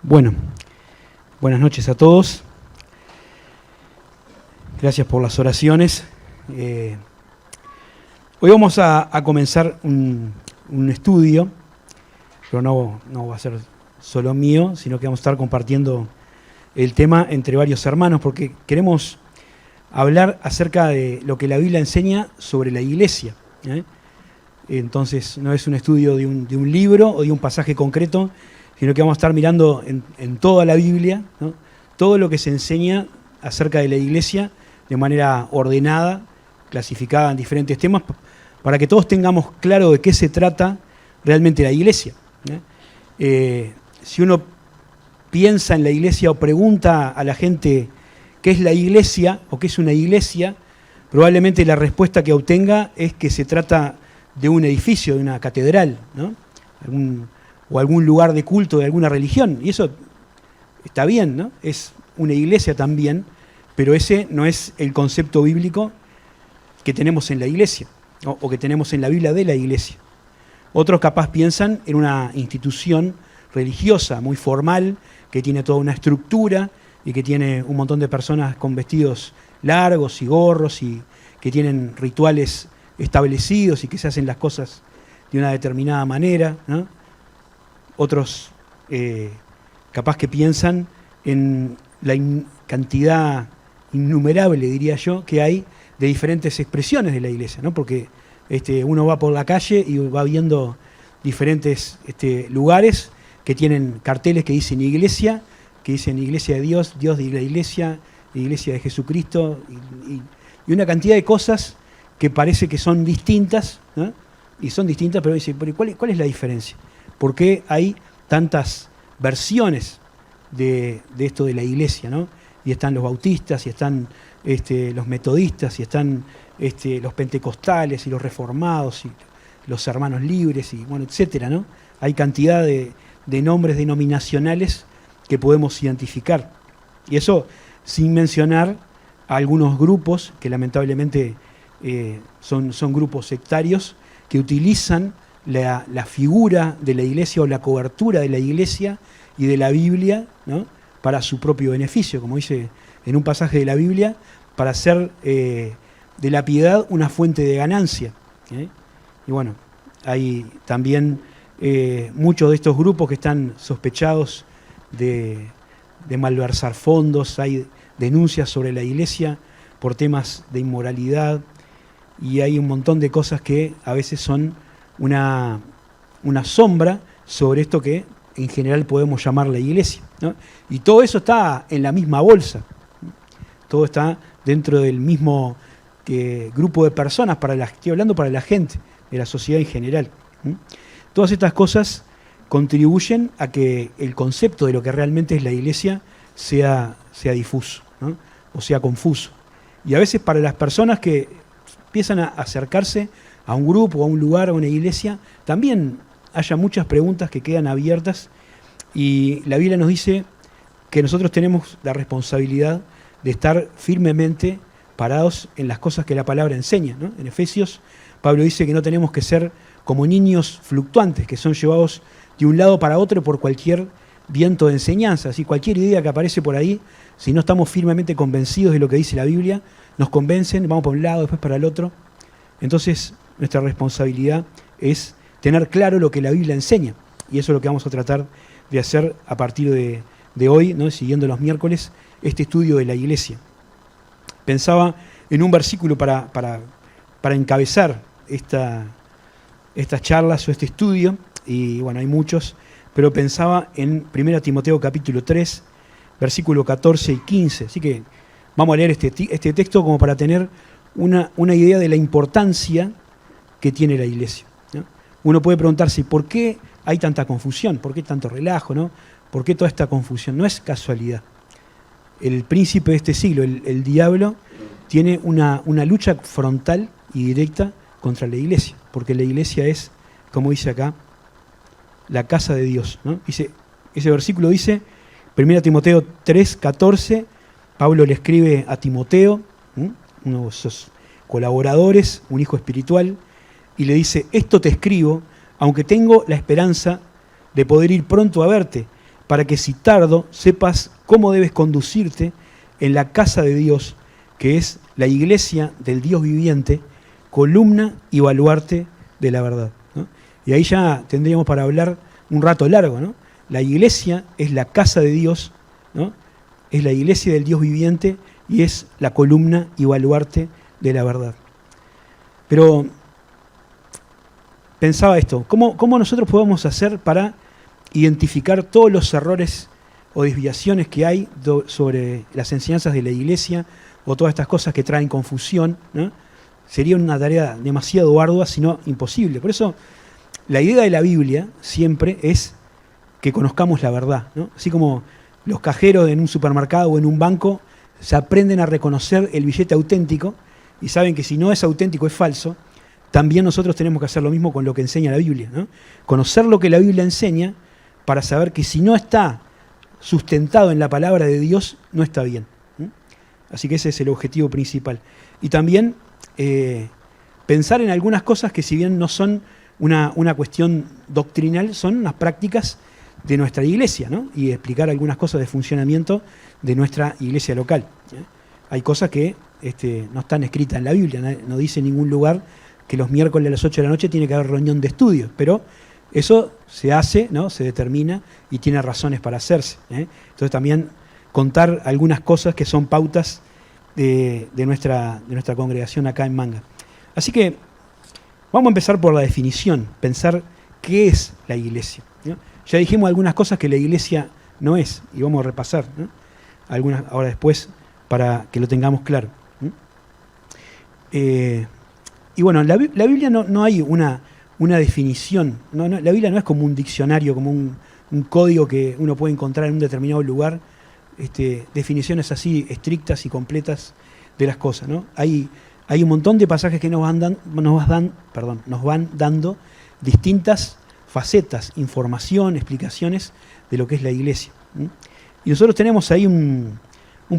Bueno, buenas noches a todos. Gracias por las oraciones. Hoy vamos a comenzar un estudio, pero no va a ser solo mío, sino que vamos a estar compartiendo el tema entre varios hermanos, porque queremos hablar acerca de lo que la Biblia enseña sobre la iglesia. Entonces no es un estudio de un libro o de un pasaje concreto, sino que vamos a estar mirando en toda la Biblia, ¿no?, todo lo que se enseña acerca de la iglesia de manera ordenada, clasificada en diferentes temas, para que todos tengamos claro de qué se trata realmente la iglesia. Si uno piensa en la iglesia o pregunta a la gente qué es la iglesia o qué es una iglesia, probablemente la respuesta que obtenga es que se trata de un edificio, de una catedral, ¿no?, o algún lugar de culto de alguna religión. Y eso está bien, ¿no? Es una iglesia también, pero ese no es el concepto bíblico que tenemos en la iglesia, ¿no?, o que tenemos en la Biblia de la iglesia. Otros capaz piensan en una institución religiosa muy formal, que tiene toda una estructura y que tiene un montón de personas con vestidos largos y gorros y que tienen rituales establecidos y que se hacen las cosas de una determinada manera, ¿no? Otros capaz que piensan en la cantidad innumerable, diría yo, que hay de diferentes expresiones de la iglesia, ¿no? Porque uno va por la calle y va viendo diferentes lugares que tienen carteles que dicen iglesia de Dios, Dios de la iglesia de Jesucristo, y una cantidad de cosas que parece que son distintas, ¿no? Y son distintas, pero dice, ¿cuál es la diferencia? ¿Por qué hay tantas versiones de esto de la iglesia, ¿no? Y están los bautistas, y están los metodistas, y están los pentecostales, y los reformados, y los hermanos libres, y bueno, etcétera, ¿no? Hay cantidad de nombres denominacionales que podemos identificar. Y eso sin mencionar a algunos grupos que lamentablemente son grupos sectarios que utilizan la figura de la iglesia o la cobertura de la iglesia y de la Biblia, ¿no?, para su propio beneficio, como dice en un pasaje de la Biblia, para hacer de la piedad una fuente de ganancia. Y bueno, hay también muchos de estos grupos que están sospechados de malversar fondos, hay denuncias sobre la iglesia por temas de inmoralidad, y hay un montón de cosas que a veces son una sombra sobre esto que en general podemos llamar la iglesia, ¿no? Y todo eso está en la misma bolsa, todo está dentro del mismo grupo de personas, estoy hablando para la gente, de la sociedad en general. Todas estas cosas contribuyen a que el concepto de lo que realmente es la iglesia sea difuso, ¿no?, o sea confuso. Y a veces para las personas que empiezan a acercarse a un grupo, a un lugar, a una iglesia, también haya muchas preguntas que quedan abiertas, y la Biblia nos dice que nosotros tenemos la responsabilidad de estar firmemente parados en las cosas que la palabra enseña, ¿no? En Efesios, Pablo dice que no tenemos que ser como niños fluctuantes, que son llevados de un lado para otro por cualquier viento de enseñanza. Así, cualquier idea que aparece por ahí, si no estamos firmemente convencidos de lo que dice la Biblia, nos convencen, vamos por un lado, después para el otro. Entonces, nuestra responsabilidad es tener claro lo que la Biblia enseña, y eso es lo que vamos a tratar de hacer a partir de hoy, ¿no?, siguiendo los miércoles, este estudio de la iglesia. Pensaba en un versículo para encabezar estas charlas o este estudio, y bueno, hay muchos, pero pensaba en 1 Timoteo capítulo 3, versículo 14 y 15. Así que vamos a leer este texto como para tener una idea de la importancia que tiene la iglesia, ¿no? Uno puede preguntarse, ¿por qué hay tanta confusión? ¿Por qué tanto relajo, ¿no? ¿Por qué toda esta confusión? No es casualidad. El príncipe de este siglo, el diablo, tiene una lucha frontal y directa contra la iglesia, porque la iglesia es, como dice acá, la casa de Dios, ¿no? Ese versículo dice, 1 Timoteo 3, 14, Pablo le escribe a Timoteo, uno de sus colaboradores, un hijo espiritual, y le dice, esto te escribo, aunque tengo la esperanza de poder ir pronto a verte, para que si tardo sepas cómo debes conducirte en la casa de Dios, que es la iglesia del Dios viviente, columna y baluarte de la verdad, ¿no? Y ahí ya tendríamos para hablar un rato largo, ¿no? La iglesia es la casa de Dios, ¿no? Es la iglesia del Dios viviente y es la columna y baluarte de la verdad. Pero pensaba esto, ¿cómo nosotros podemos hacer para identificar todos los errores o desviaciones que hay sobre las enseñanzas de la iglesia o todas estas cosas que traen confusión, ¿no? Sería una tarea demasiado ardua, si no imposible. Por eso, la idea de la Biblia siempre es que conozcamos la verdad, ¿no? Así como los cajeros en un supermercado o en un banco se aprenden a reconocer el billete auténtico y saben que si no es auténtico es falso, también nosotros tenemos que hacer lo mismo con lo que enseña la Biblia, ¿no? Conocer lo que la Biblia enseña para saber que si no está sustentado en la palabra de Dios, no está bien. Así que ese es el objetivo principal. Y también pensar en algunas cosas que si bien no son una cuestión doctrinal, son unas prácticas de nuestra iglesia, ¿no? Y explicar algunas cosas de funcionamiento de nuestra iglesia local. Hay cosas que no están escritas en la Biblia, no dice en ningún lugar que los miércoles a las 8 de la noche tiene que haber reunión de estudio, pero eso se hace, ¿no? Se determina y tiene razones para hacerse, ¿eh? Entonces también contar algunas cosas que son pautas de nuestra congregación acá en Manga. Así que vamos a empezar por la definición, pensar qué es la iglesia, ¿no? Ya dijimos algunas cosas que la iglesia no es, y vamos a repasar, ¿no? Algunas ahora después para que lo tengamos claro, ¿no? Y bueno, la Biblia no hay una definición, la Biblia no es como un diccionario, como un código que uno puede encontrar en un determinado lugar, definiciones así estrictas y completas de las cosas, ¿no? Hay un montón de pasajes que nos van dando distintas facetas, información, explicaciones de lo que es la iglesia, ¿sí? Y nosotros tenemos ahí un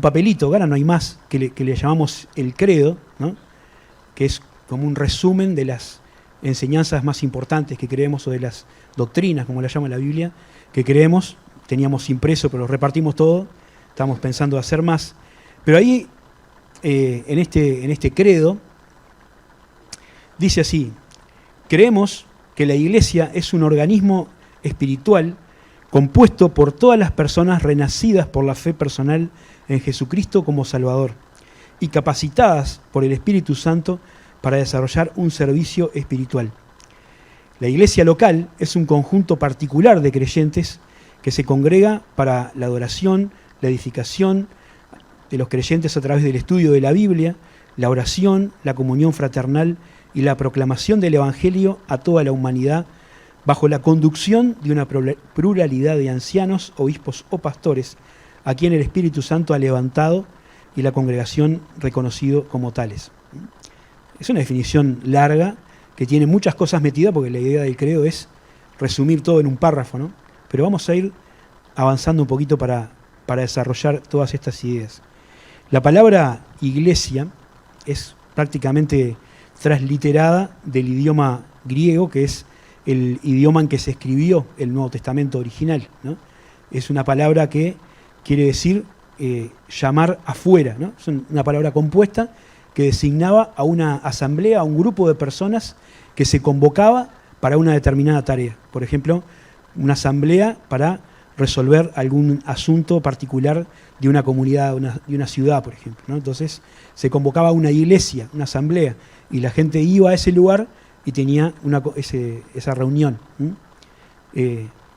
papelito, ahora no hay más, que le llamamos el credo, ¿no? Que es como un resumen de las enseñanzas más importantes que creemos, o de las doctrinas, como la llama la Biblia, que creemos. Teníamos impreso, pero lo repartimos todo, estamos pensando hacer más. Pero ahí, en este credo, dice así: creemos que la iglesia es un organismo espiritual compuesto por todas las personas renacidas por la fe personal en Jesucristo como Salvador y capacitadas por el Espíritu Santo para desarrollar un servicio espiritual. La iglesia local es un conjunto particular de creyentes que se congrega para la adoración, la edificación de los creyentes a través del estudio de la Biblia, la oración, la comunión fraternal y la proclamación del Evangelio a toda la humanidad, bajo la conducción de una pluralidad de ancianos, obispos o pastores, a quien el Espíritu Santo ha levantado y la congregación reconocido como tales. Es una definición larga que tiene muchas cosas metidas, porque la idea del credo es resumir todo en un párrafo, ¿no? Pero vamos a ir avanzando un poquito para desarrollar todas estas ideas. La palabra iglesia es prácticamente transliterada del idioma griego, que es el idioma en que se escribió el Nuevo Testamento original, ¿no? Es una palabra que quiere decir llamar afuera, ¿no? Es una palabra compuesta que designaba a una asamblea, a un grupo de personas que se convocaba para una determinada tarea. Por ejemplo, una asamblea para resolver algún asunto particular de una comunidad, de una ciudad, por ejemplo, ¿no? Entonces se convocaba una iglesia, una asamblea, y la gente iba a ese lugar y tenía esa reunión.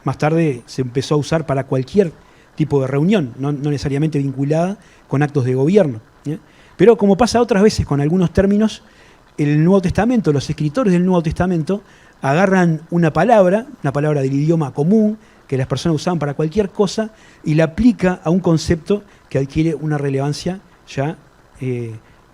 Más tarde se empezó a usar para cualquier tipo de reunión, no necesariamente vinculada con actos de gobierno, ¿eh? Pero como pasa otras veces con algunos términos, el Nuevo Testamento, los escritores del Nuevo Testamento agarran una palabra del idioma común que las personas usaban para cualquier cosa y la aplica a un concepto que adquiere una relevancia ya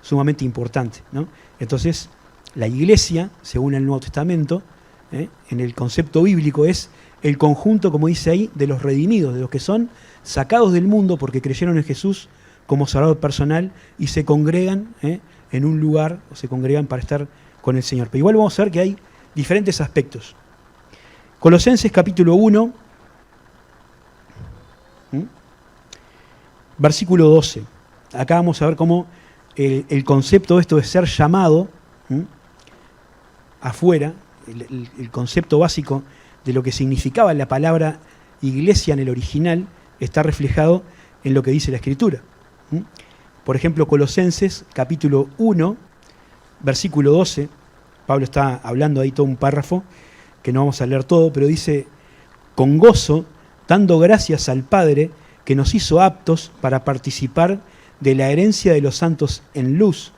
sumamente importante, ¿no? Entonces, la iglesia, según el Nuevo Testamento, en el concepto bíblico, es el conjunto, como dice ahí, de los redimidos, de los que son sacados del mundo porque creyeron en Jesús como Salvador personal y se congregan en un lugar, o se congregan para estar con el Señor. Pero igual vamos a ver que hay diferentes aspectos. Colosenses capítulo 1, Versículo 12. Acá vamos a ver cómo el concepto de esto de ser llamado afuera, el concepto básico de lo que significaba la palabra iglesia en el original, está reflejado en lo que dice la Escritura. Por ejemplo, Colosenses capítulo 1, versículo 12, Pablo está hablando ahí todo un párrafo, que no vamos a leer todo, pero dice: con gozo, dando gracias al Padre, que nos hizo aptos para participar de la herencia de los santos en luz,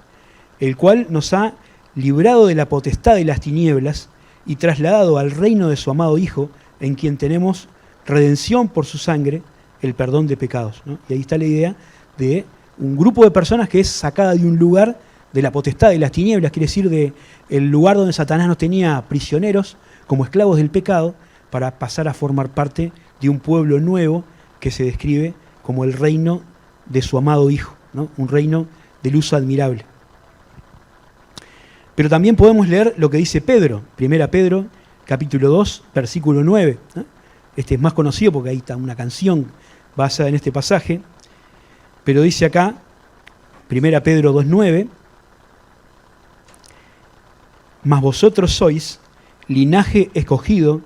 el cual nos ha librado de la potestad de las tinieblas y trasladado al reino de su amado Hijo, en quien tenemos redención por su sangre, el perdón de pecados, ¿no? Y ahí está la idea de un grupo de personas que es sacada de un lugar de la potestad de las tinieblas, quiere decir de el lugar donde Satanás nos tenía prisioneros como esclavos del pecado, para pasar a formar parte de un pueblo nuevo que se describe como el reino de su amado Hijo, ¿no? Un reino de luz admirable. Pero también podemos leer lo que dice Pedro, 1 Pedro, capítulo 2, versículo 9. ¿No? Este es más conocido porque ahí está una canción basada en este pasaje, pero dice acá, 1 Pedro 2:9, mas vosotros sois linaje escogido,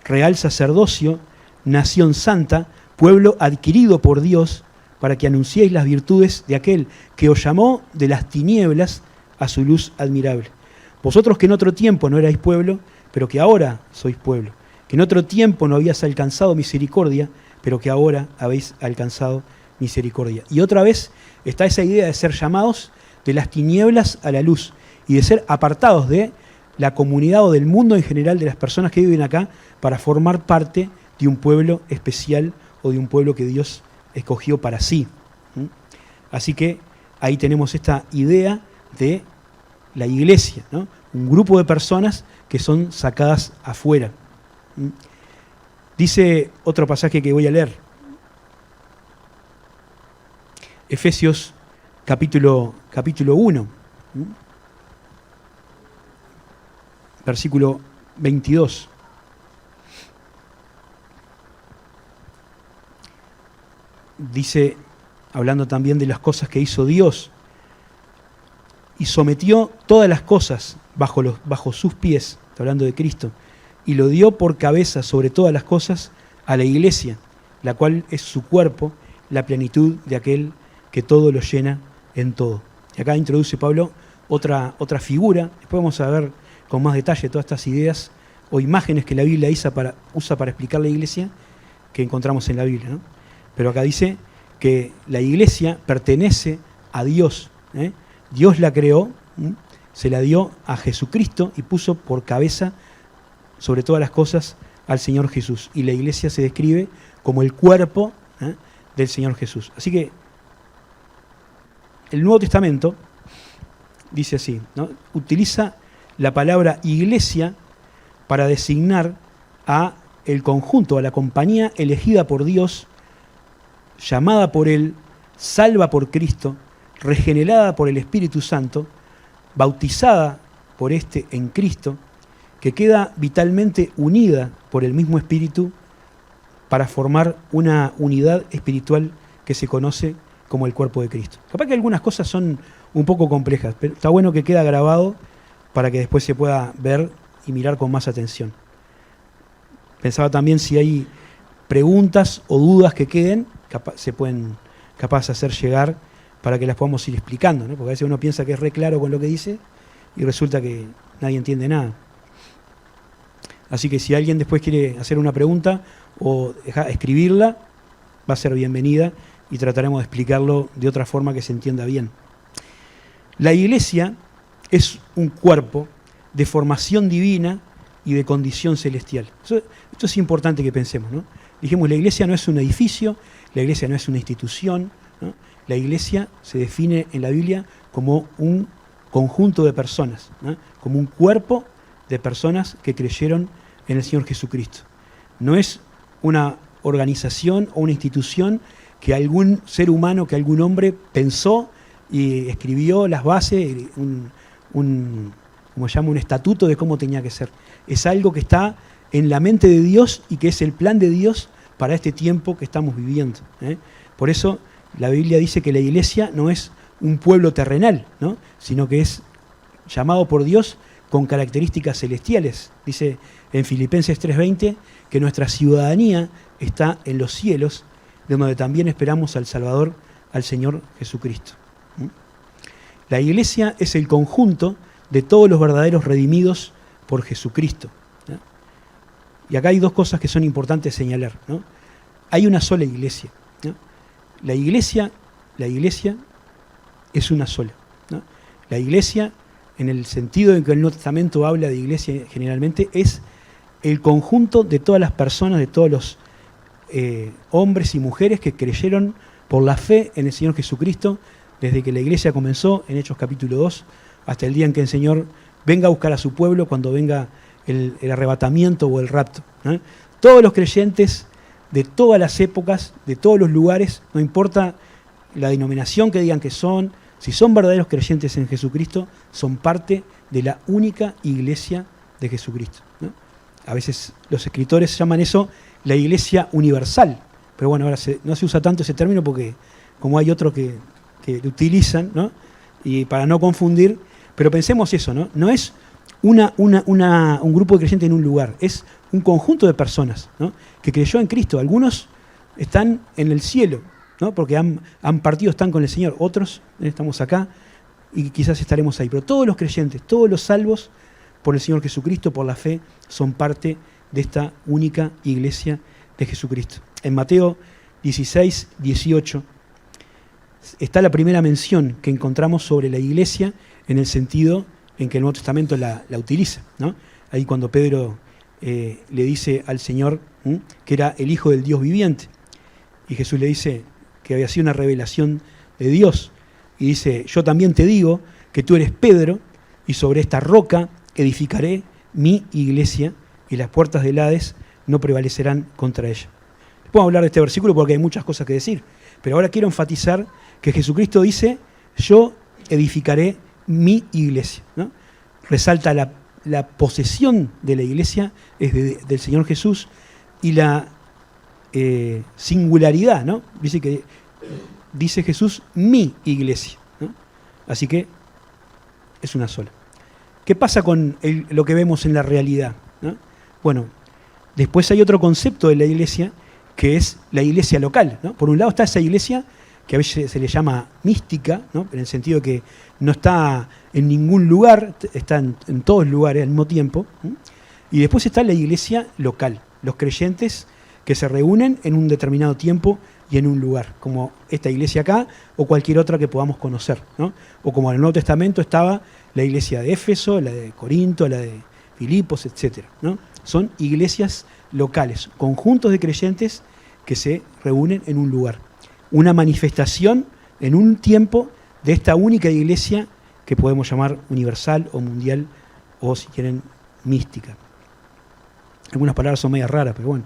real sacerdocio, nación santa, pueblo adquirido por Dios, para que anunciéis las virtudes de aquel que os llamó de las tinieblas a su luz admirable. Vosotros que en otro tiempo no erais pueblo, pero que ahora sois pueblo, que en otro tiempo no habías alcanzado misericordia, pero que ahora habéis alcanzado misericordia. Y otra vez está esa idea de ser llamados de las tinieblas a la luz y de ser apartados de la comunidad o del mundo en general de las personas que viven acá para formar parte de un pueblo especial o de un pueblo que Dios escogió para sí. Así que ahí tenemos esta idea de la iglesia, ¿no? Un grupo de personas que son sacadas afuera. Dice otro pasaje que voy a leer. Efesios capítulo 1, versículo 22. Dice, hablando también de las cosas que hizo Dios, y sometió todas las cosas bajo sus pies, está hablando de Cristo, y lo dio por cabeza sobre todas las cosas a la iglesia, la cual es su cuerpo, la plenitud de aquel que todo lo llena en todo. Y acá introduce Pablo otra figura. Después vamos a ver con más detalle todas estas ideas o imágenes que la Biblia usa para explicar la iglesia que encontramos en la Biblia, ¿no? Pero acá dice que la iglesia pertenece a Dios, ¿eh? Dios la creó, se la dio a Jesucristo y puso por cabeza sobre todas las cosas al Señor Jesús. Y la iglesia se describe como el cuerpo del Señor Jesús. Así que el Nuevo Testamento dice así, ¿no? Utiliza la palabra iglesia para designar a el conjunto, a la compañía elegida por Dios, llamada por Él, salva por Cristo, regenerada por el Espíritu Santo, bautizada por éste en Cristo, que queda vitalmente unida por el mismo Espíritu para formar una unidad espiritual que se conoce como el cuerpo de Cristo. Capaz que algunas cosas son un poco complejas, pero está bueno que queda grabado para que después se pueda ver y mirar con más atención. Pensaba también si hay preguntas o dudas que queden, se pueden capaz hacer llegar para que las podamos ir explicando, ¿no? Porque a veces uno piensa que es re claro con lo que dice y resulta que nadie entiende nada. Así que si alguien después quiere hacer una pregunta o escribirla, va a ser bienvenida y trataremos de explicarlo de otra forma que se entienda bien. La iglesia es un cuerpo de formación divina y de condición celestial. Esto es importante que pensemos, ¿no? Dijimos, la iglesia no es un edificio, la iglesia no es una institución, ¿no? La iglesia se define en la Biblia como un conjunto de personas, ¿no? Como un cuerpo de personas que creyeron en el Señor Jesucristo. No es una organización o una institución que algún ser humano, que algún hombre pensó y escribió las bases, como llama, un estatuto de cómo tenía que ser. Es algo que está en la mente de Dios y que es el plan de Dios para este tiempo que estamos viviendo, ¿eh? Por eso La Biblia dice que la iglesia no es un pueblo terrenal, ¿no? Sino que es llamado por Dios con características celestiales. Dice en Filipenses 3:20 que nuestra ciudadanía está en los cielos, de donde también esperamos al Salvador, al Señor Jesucristo. La iglesia es el conjunto de todos los verdaderos redimidos por Jesucristo, ¿no? Y acá hay dos cosas que son importantes señalar, ¿no? Hay una sola iglesia, ¿no? La iglesia es una sola, ¿no? La iglesia, en el sentido en que el Nuevo Testamento habla de iglesia generalmente, es el conjunto de todas las personas, de todos los hombres y mujeres que creyeron por la fe en el Señor Jesucristo desde que la iglesia comenzó en Hechos capítulo 2 hasta el día en que el Señor venga a buscar a su pueblo cuando venga el arrebatamiento o el rapto, ¿no? Todos los creyentes de todas las épocas, de todos los lugares, no importa la denominación que digan que son, si son verdaderos creyentes en Jesucristo, son parte de la única iglesia de Jesucristo, ¿no? A veces los escritores llaman eso la iglesia universal, pero bueno, ahora no se usa tanto ese término porque como hay otros que lo utilizan, ¿no? Y para no confundir, pero pensemos eso, ¿no? No es un grupo de creyentes en un lugar, es un conjunto de personas, ¿no? Que creyó en Cristo. Algunos están en el cielo, ¿no? Porque han partido, están con el Señor. Otros estamos acá y quizás estaremos ahí. Pero todos los creyentes, todos los salvos por el Señor Jesucristo, por la fe, son parte de esta única iglesia de Jesucristo. En Mateo 16, 18 está la primera mención que encontramos sobre la iglesia en el sentido en que el Nuevo Testamento la utiliza, ¿no? Ahí cuando Pedro le dice al Señor que era el Hijo del Dios viviente, y Jesús le dice que había sido una revelación de Dios, y dice, yo también te digo que tú eres Pedro, y sobre esta roca edificaré mi iglesia, y las puertas del Hades no prevalecerán contra ella. Puedo hablar de este versículo porque hay muchas cosas que decir, pero ahora quiero enfatizar que Jesucristo dice, yo edificaré mi iglesia, ¿no? Resalta la posesión de la iglesia es del Señor Jesús y la singularidad, ¿no? Dice Jesús, mi iglesia, ¿no? Así que es una sola. ¿Qué pasa con lo que vemos en la realidad, ¿no? Bueno, después hay otro concepto de la iglesia que es la iglesia local, ¿no? Por un lado está esa iglesia que a veces se le llama mística, ¿no? En el sentido que no está en ningún lugar, está en todos lugares al mismo tiempo, ¿no? Y después está la iglesia local, los creyentes que se reúnen en un determinado tiempo y en un lugar, como esta iglesia acá o cualquier otra que podamos conocer, ¿no? O como en el Nuevo Testamento estaba la iglesia de Éfeso, la de Corinto, la de Filipos, etc., ¿no? Son iglesias locales, conjuntos de creyentes que se reúnen en un lugar. Una manifestación en un tiempo de esta única iglesia que podemos llamar universal o mundial o, si quieren, mística. Algunas palabras son medias raras, pero bueno.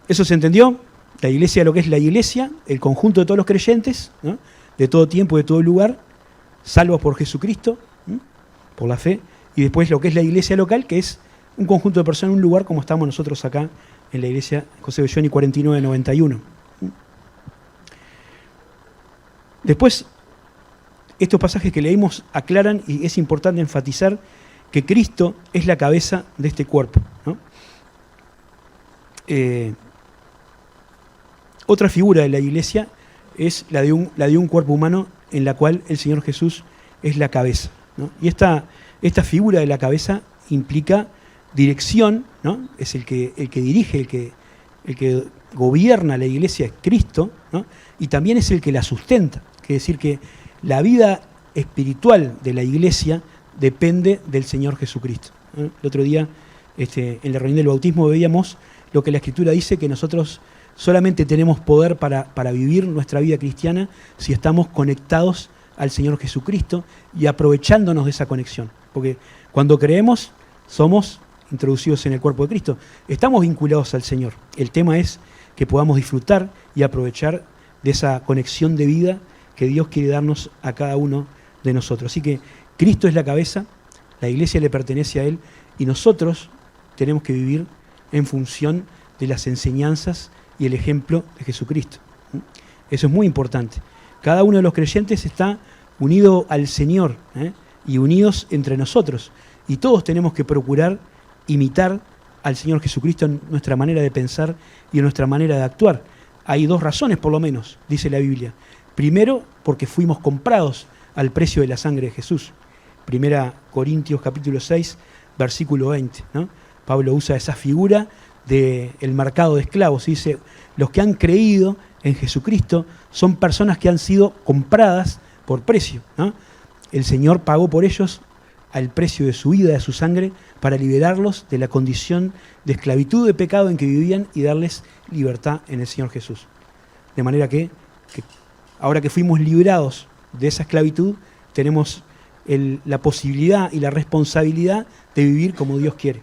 ¿Eso se entendió? La iglesia, lo que es la iglesia, el conjunto de todos los creyentes, ¿no? De todo tiempo, de todo lugar, salvos por Jesucristo, ¿no? Por la fe, y después lo que es la iglesia local, que es un conjunto de personas en un lugar como estamos nosotros acá en la iglesia José Belloni 4991. Después, estos pasajes que leímos aclaran, y es importante enfatizar, que Cristo es la cabeza de este cuerpo, ¿no? Otra figura de la iglesia es la de un cuerpo humano en la cual el Señor Jesús es la cabeza, ¿no? Y esta figura de la cabeza implica dirección, ¿no? Es el que dirige, el que gobierna la iglesia es Cristo, ¿no? Y también es el que la sustenta. Quiere decir que la vida espiritual de la iglesia depende del Señor Jesucristo, ¿no? El otro día, en la reunión del bautismo, veíamos lo que la Escritura dice, que nosotros solamente tenemos poder para vivir nuestra vida cristiana si estamos conectados al Señor Jesucristo y aprovechándonos de esa conexión. Porque cuando creemos, somos introducidos en el cuerpo de Cristo. Estamos vinculados al Señor. El tema es que podamos disfrutar y aprovechar de esa conexión de vida que Dios quiere darnos a cada uno de nosotros. Así que Cristo es la cabeza, la iglesia le pertenece a Él y nosotros tenemos que vivir en función de las enseñanzas y el ejemplo de Jesucristo. Eso es muy importante. Cada uno de los creyentes está unido al Señor, y unidos entre nosotros. Y todos tenemos que procurar imitar al Señor Jesucristo en nuestra manera de pensar y en nuestra manera de actuar. Hay dos razones, por lo menos, dice la Biblia. Primero, porque fuimos comprados al precio de la sangre de Jesús. Primera Corintios capítulo 6, versículo 20, ¿no? Pablo usa esa figura del mercado de esclavos. Dice, los que han creído en Jesucristo son personas que han sido compradas por precio, ¿no? El Señor pagó por ellos al precio de su vida, de su sangre, para liberarlos de la condición de esclavitud, de pecado en que vivían y darles libertad en el Señor Jesús. De manera que ahora que fuimos liberados de esa esclavitud, tenemos la posibilidad y la responsabilidad de vivir como Dios quiere.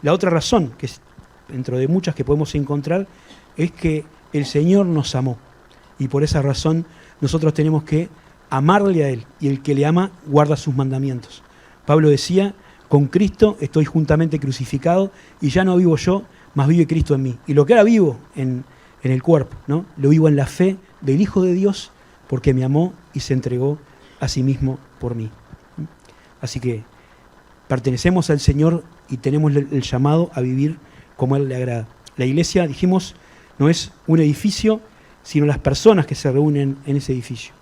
La otra razón, que es dentro de muchas que podemos encontrar, es que el Señor nos amó. Y por esa razón nosotros tenemos que amarle a Él. Y el que le ama guarda sus mandamientos. Pablo decía, con Cristo estoy juntamente crucificado y ya no vivo yo, mas vive Cristo en mí. Y lo que ahora vivo en el cuerpo, ¿no? Lo vivo en la fe del Hijo de Dios, porque me amó y se entregó a sí mismo por mí. Así que pertenecemos al Señor y tenemos el llamado a vivir como Él le agrada. La iglesia, dijimos, no es un edificio, sino las personas que se reúnen en ese edificio.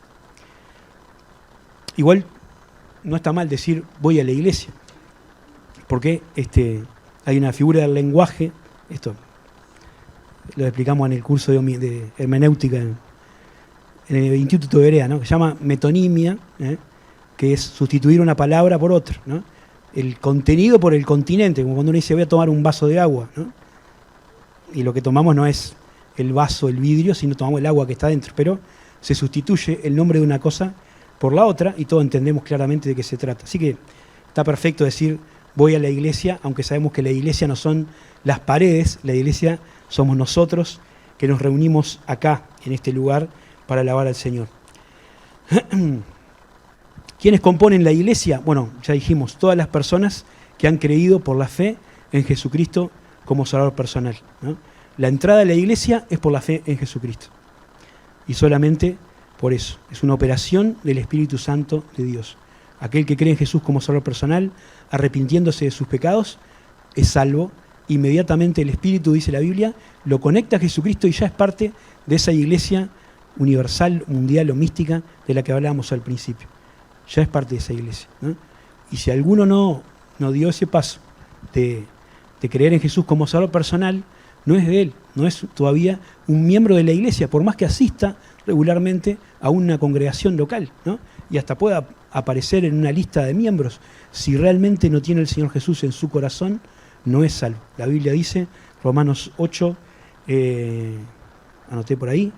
Igual no está mal decir voy a la iglesia, porque hay una figura del lenguaje, esto lo explicamos en el curso de hermenéutica en el Instituto de Berea, ¿no? Que se llama metonimia, que es sustituir una palabra por otra, ¿no? El contenido por el continente, como cuando uno dice voy a tomar un vaso de agua, ¿no? Y lo que tomamos no es el vaso, el vidrio, sino tomamos el agua que está dentro, pero se sustituye el nombre de una cosa por la otra y todos entendemos claramente de qué se trata. Así que está perfecto decir voy a la iglesia, aunque sabemos que la iglesia no son las paredes, la iglesia somos nosotros que nos reunimos acá, en este lugar, para alabar al Señor. ¿Quiénes componen la iglesia? Bueno, ya dijimos, todas las personas que han creído por la fe en Jesucristo como Salvador personal, ¿no? La entrada a la iglesia es por la fe en Jesucristo. Y solamente por eso. Es una operación del Espíritu Santo de Dios. Aquel que cree en Jesús como Salvador personal, arrepintiéndose de sus pecados, es salvo. Inmediatamente el Espíritu, dice la Biblia, lo conecta a Jesucristo y ya es parte de esa iglesia universal, mundial o mística de la que hablábamos al principio. Ya es parte de esa iglesia, ¿no? Y si alguno no dio ese paso de creer en Jesús como Salvador personal, no es de él, no es todavía un miembro de la iglesia, por más que asista regularmente a una congregación local, ¿no? Y hasta pueda aparecer en una lista de miembros. Si realmente no tiene el Señor Jesús en su corazón, no es salvo. La Biblia dice, Romanos 8, anoté por ahí,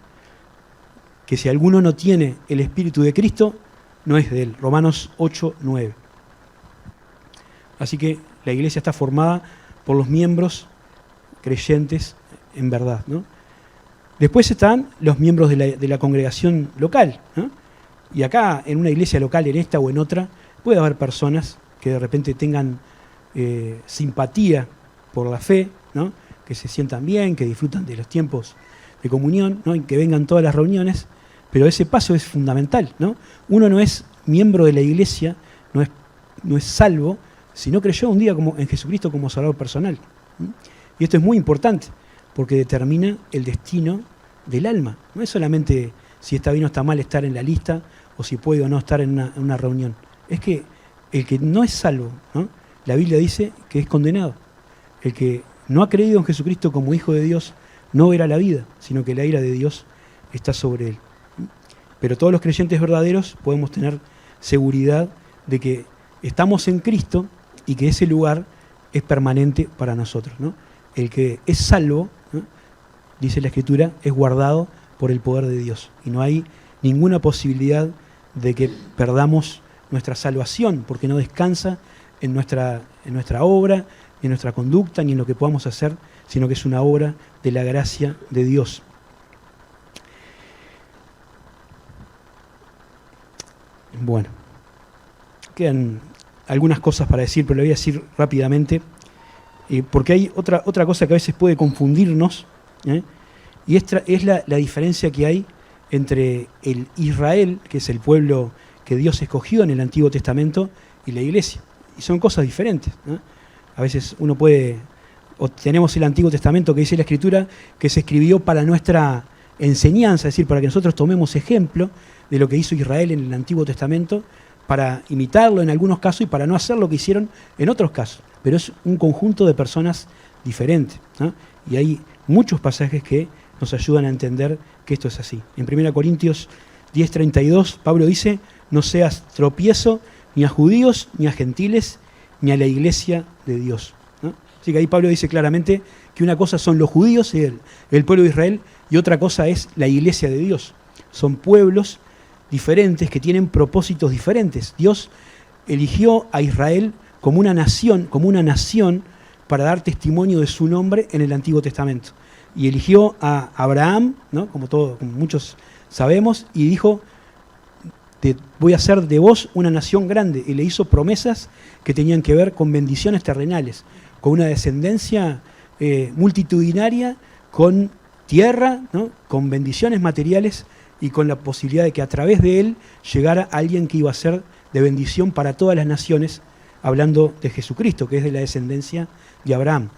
que si alguno no tiene el Espíritu de Cristo, no es de él. Romanos 8, 9. Así que la iglesia está formada por los miembros creyentes en verdad, ¿no? Después están los miembros de la congregación local, ¿no? Y acá, en una iglesia local, en esta o en otra, puede haber personas que de repente tengan simpatía por la fe, ¿no? Que se sientan bien, que disfrutan de los tiempos de comunión, ¿no? Y que vengan todas las reuniones, pero ese paso es fundamental, ¿no? Uno no es miembro de la iglesia, no es salvo, si no creyó un día en Jesucristo como Salvador personal. Y esto es muy importante, porque determina el destino del alma. No es solamente si está bien o está mal estar en la lista, o si puede o no estar en una reunión. Es que el que no es salvo, ¿no? La Biblia dice que es condenado. El que no ha creído en Jesucristo como Hijo de Dios no verá la vida, sino que la ira de Dios está sobre él. Pero todos los creyentes verdaderos podemos tener seguridad de que estamos en Cristo y que ese lugar es permanente para nosotros, ¿no? El que es salvo, ¿no? Dice la Escritura, es guardado por el poder de Dios. Y no hay ninguna posibilidad de que perdamos nuestra salvación, porque no descansa en nuestra obra, ni en nuestra conducta, ni en lo que podamos hacer, sino que es una obra de la gracia de Dios. Bueno, quedan algunas cosas para decir, pero lo voy a decir rápidamente, porque hay otra cosa que a veces puede confundirnos, Y esta es la diferencia que hay entre el Israel, que es el pueblo que Dios escogió en el Antiguo Testamento, y la iglesia. Y son cosas diferentes, ¿no? A veces uno puede, o tenemos el Antiguo Testamento que dice la Escritura, que se escribió para nuestra enseñanza, es decir, para que nosotros tomemos ejemplo de lo que hizo Israel en el Antiguo Testamento, para imitarlo en algunos casos y para no hacer lo que hicieron en otros casos. Pero es un conjunto de personas diferentes, ¿no? Y hay muchos pasajes que nos ayudan a entender que esto es así. En 1 Corintios 10:32, Pablo dice: no seas tropiezo ni a judíos, ni a gentiles, ni a la iglesia de Dios, ¿no? Así que ahí Pablo dice claramente que una cosa son los judíos, el pueblo de Israel, y otra cosa es la iglesia de Dios. Son pueblos diferentes que tienen propósitos diferentes. Dios eligió a Israel como una nación para dar testimonio de su nombre en el Antiguo Testamento. Y eligió a Abraham, ¿no? como muchos sabemos, y dijo: voy a hacer de vos una nación grande. Y le hizo promesas que tenían que ver con bendiciones terrenales, con una descendencia multitudinaria, con tierra, ¿no? con bendiciones materiales y con la posibilidad de que a través de él llegara alguien que iba a ser de bendición para todas las naciones, hablando de Jesucristo, que es de la descendencia de Abraham.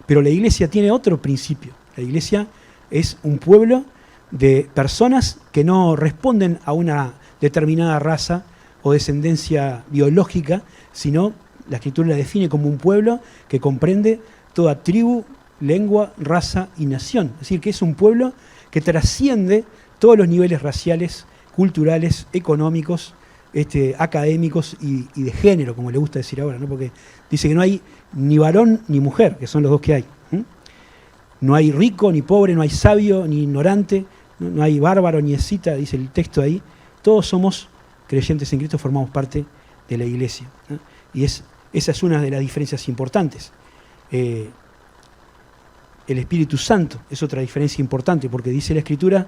Pero la iglesia tiene otro principio. La iglesia es un pueblo de personas que no responden a una determinada raza o descendencia biológica, sino la Escritura la define como un pueblo que comprende toda tribu, lengua, raza y nación. Es decir, que es un pueblo que trasciende todos los niveles raciales, culturales, económicos, académicos y de género, como le gusta decir ahora, ¿no? Porque dice que no hay ni varón ni mujer, que son los dos que hay. No hay rico ni pobre, no hay sabio ni ignorante, no hay bárbaro ni escita, dice el texto ahí. Todos somos creyentes en Cristo, formamos parte de la iglesia, ¿no? Y esa es una de las diferencias importantes. El Espíritu Santo es otra diferencia importante, porque dice la Escritura,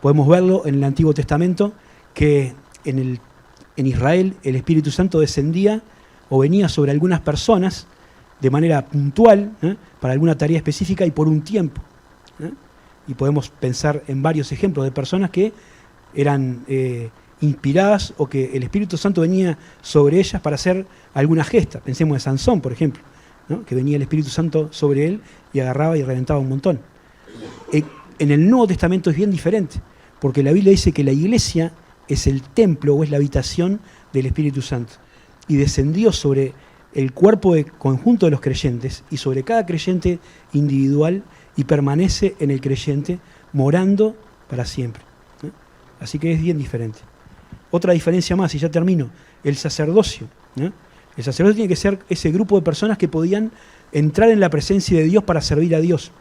podemos verlo en el Antiguo Testamento, que en Israel el Espíritu Santo descendía o venía sobre algunas personas de manera puntual, para alguna tarea específica y por un tiempo. Y podemos pensar en varios ejemplos de personas que eran inspiradas o que el Espíritu Santo venía sobre ellas para hacer alguna gesta. Pensemos de Sansón, por ejemplo, ¿no? Que venía el Espíritu Santo sobre él y agarraba y reventaba un montón. En el Nuevo Testamento es bien diferente, porque la Biblia dice que la iglesia es el templo o es la habitación del Espíritu Santo. Y descendió sobre el cuerpo de conjunto de los creyentes y sobre cada creyente individual y permanece en el creyente morando para siempre, ¿no? Así que es bien diferente. Otra diferencia más, y ya termino, el sacerdocio, ¿no? El sacerdocio tiene que ser ese grupo de personas que podían entrar en la presencia de Dios para servir a Dios.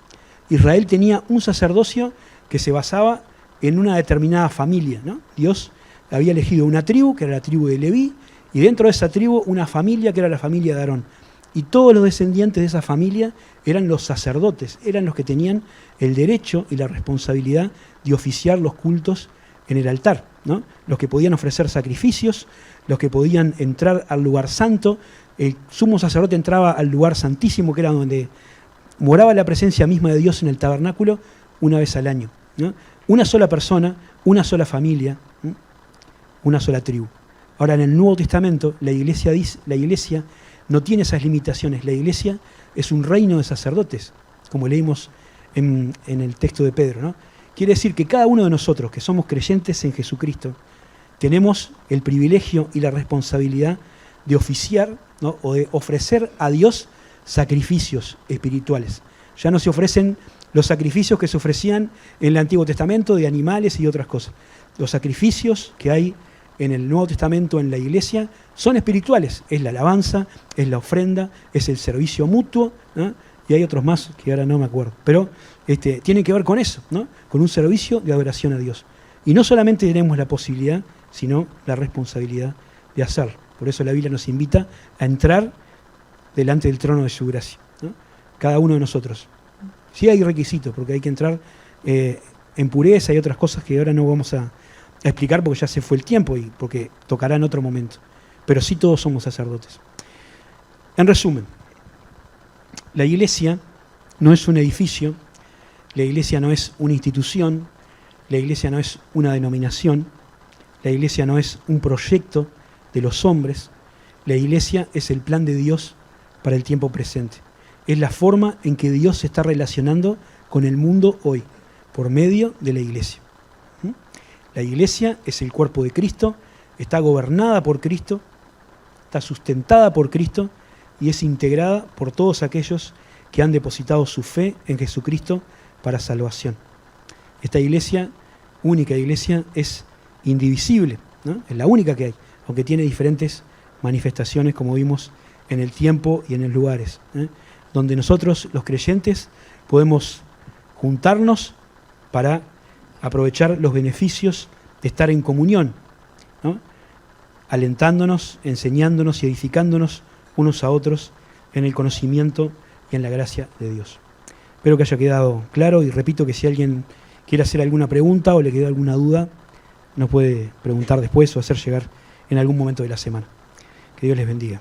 Israel tenía un sacerdocio que se basaba en una determinada familia, ¿no? Dios había elegido una tribu, que era la tribu de Leví, y dentro de esa tribu una familia, que era la familia de Aarón. Y todos los descendientes de esa familia eran los sacerdotes, eran los que tenían el derecho y la responsabilidad de oficiar los cultos en el altar, ¿no? Los que podían ofrecer sacrificios, los que podían entrar al lugar santo. El sumo sacerdote entraba al lugar santísimo, que era donde moraba la presencia misma de Dios en el tabernáculo, una vez al año, ¿no? Una sola persona, una sola familia, ¿no? Una sola tribu. Ahora, en el Nuevo Testamento, la iglesia no tiene esas limitaciones. La iglesia es un reino de sacerdotes, como leímos en el texto de Pedro, ¿no? Quiere decir que cada uno de nosotros, que somos creyentes en Jesucristo, tenemos el privilegio y la responsabilidad de oficiar, ¿no? O de ofrecer a Dios sacrificios espirituales. Ya no se ofrecen los sacrificios que se ofrecían en el Antiguo Testamento de animales y otras cosas. Los sacrificios que hay en el Nuevo Testamento, en la iglesia, son espirituales. Es la alabanza, es la ofrenda, es el servicio mutuo, ¿no? Y hay otros más que ahora no me acuerdo. Pero tienen que ver con eso, ¿no? Con un servicio de adoración a Dios. Y no solamente tenemos la posibilidad, sino la responsabilidad de hacerlo. Por eso la Biblia nos invita a entrar delante del trono de su gracia, ¿no? Cada uno de nosotros. Sí hay requisitos, porque hay que entrar en pureza y otras cosas que ahora no vamos a explicar porque ya se fue el tiempo y porque tocará en otro momento. Pero sí todos somos sacerdotes. En resumen, la iglesia no es un edificio La iglesia no es una institución, la iglesia no es una denominación, la iglesia no es un proyecto de los hombres, la iglesia es el plan de Dios para el tiempo presente. Es la forma en que Dios se está relacionando con el mundo hoy, por medio de la iglesia. La iglesia es el cuerpo de Cristo, está gobernada por Cristo, está sustentada por Cristo y es integrada por todos aquellos que han depositado su fe en Jesucristo para salvación. Esta iglesia, única iglesia, es indivisible, ¿no? Es la única que hay, aunque tiene diferentes manifestaciones, como vimos en el tiempo y en los lugares, donde nosotros, los creyentes, podemos juntarnos para aprovechar los beneficios de estar en comunión, ¿no? Alentándonos, enseñándonos y edificándonos unos a otros en el conocimiento y en la gracia de Dios. Espero que haya quedado claro y repito que si alguien quiere hacer alguna pregunta o le quedó alguna duda, nos puede preguntar después o hacer llegar en algún momento de la semana. Que Dios les bendiga.